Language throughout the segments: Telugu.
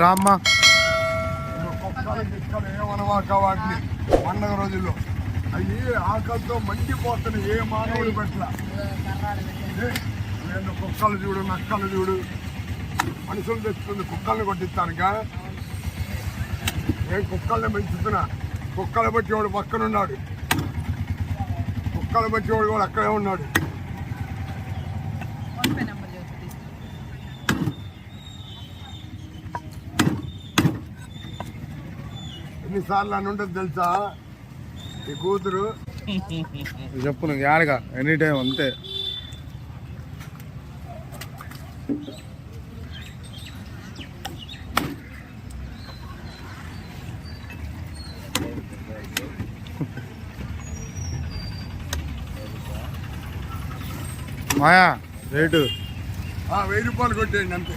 రామ్మా ఏమనవాక వాటిని పండగ రోజుల్లో అవి ఆకలితో మండిపోతున్నాయి. ఏ మానవుడు పట్ల నేను కుక్కలు చూడు, నక్కలు చూడు, మనుషులు తెచ్చుకుంది కుక్కల్ని కొట్టిస్తానుగా. నేను కుక్కల్ని పెంచుతున్నా. కుక్కలు బట్టేవాడు పక్కనున్నాడు, కుక్కలు బట్టేవాడు కూడా అక్కడే ఉన్నాడు. ఎన్నిసార్లు అని ఉంటుంది తెలుసా ఈ కూతురు? చెప్పు నువ్వు యాడగా ఎనీ టైం అంతే. మాయా రేటు 1000 రూపాయలు కొట్టేయండి అంతే.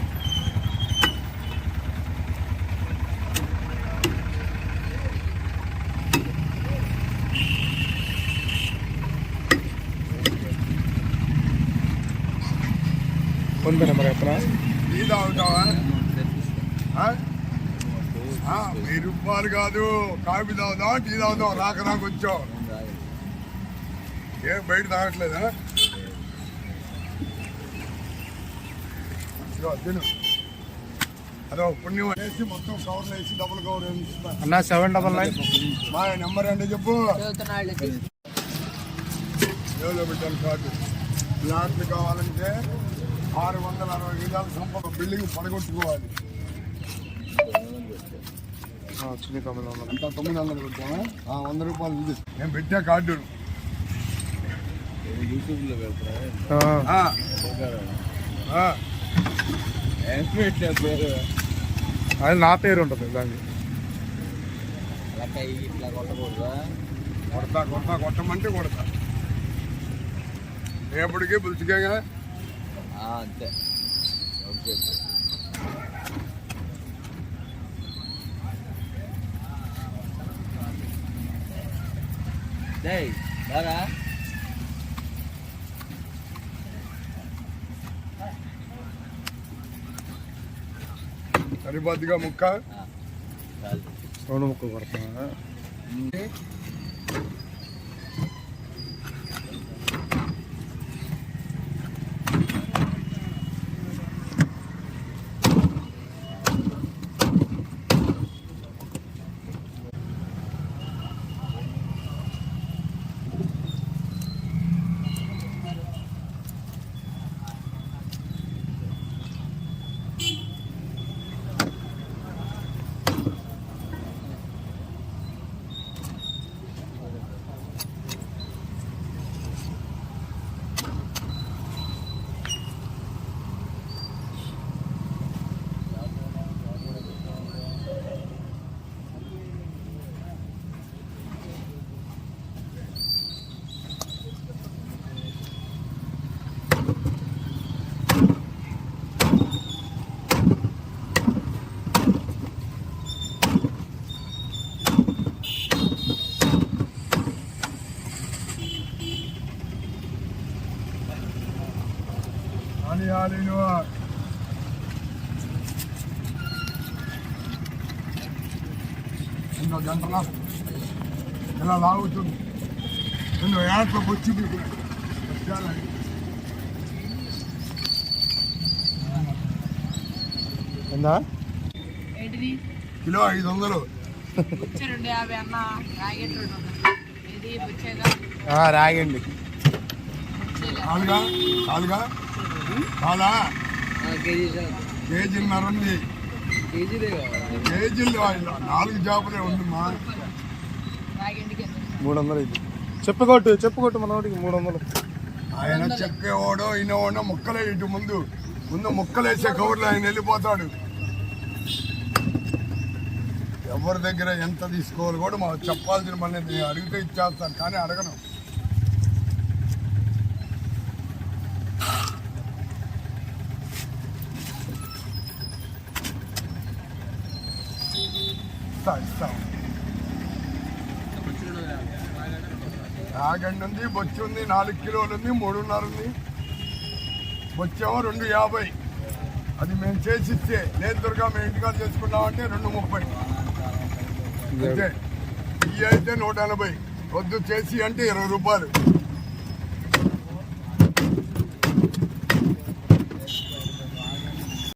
ఫోన్ పే నెంబర్ ఎక్కడ? టీ తాగుతావా? 1000 రూపాయలు కాదు, కాఫీ తాగుదాం, టీ తాగుదాం. రాక వచ్చావు ఏం బయట తాగట్లేదా? తిను. అదో పుణ్యం వేసి మొత్తం కవర్లు వేసి డబుల్ కవర్ వేసిస్తాను అన్న. 799 మా నెంబర్ అంటే చెప్పు. ఏదో పెట్టాను కార్డు. ప్లాట్లు కావాలంటే 660 గజాల సంపద బిల్డింగ్ పడగొట్టుకోవాలి. అంతా 900 కొట్టామా? 100 రూపాయలు ఇది నేను పెట్టా కార్డు. అది నా పేరు ఉంటుంది దానికి. కొట్టమంటే కొడతా. ఎప్పటికీ పులుచుకేగా అంతే. బాగా సరిపోద్దిగా ముక్క 2 ముక్కలు కొడతా. గంటలా ఇలా లాగుతుంది. నేను ఏట్లో వచ్చి కిలో 500. రాగండి. కాలుగా కాలుగా కాలా కేజీన్నర ఉంది. కేజీలు 4 జాబులే ఉందమ్మా. 300 ఇది. చెప్పుకోట్టు మనోడికి 300. ఆయన చెక్కేవాడో ఇనవాడో ముక్కలే ఇటు ముందు ముక్కలేసే కవర్లు ఆయన వెళ్ళిపోతాడు. ఎవరి దగ్గర ఎంత తీసుకోవాలి కూడా మాకు చెప్పాల్సిన మళ్ళీ నేను అడిగితే ఇచ్చేస్తాను, కానీ అడగను. ఇస్తాం. రాగండి ఉంది, బొచ్చి ఉంది, 4 కిలోలు ఉంది, 3.5 ఉంది. బొచ్చేమో 250. అది మేము చేసిస్తే లేదు దుర్గా మేము ఇంటికాడ చేసుకున్నామంటే 230 అంతే. ఇవి అయితే 180. వద్దు చేసి అంటే 20 రూపాయలు.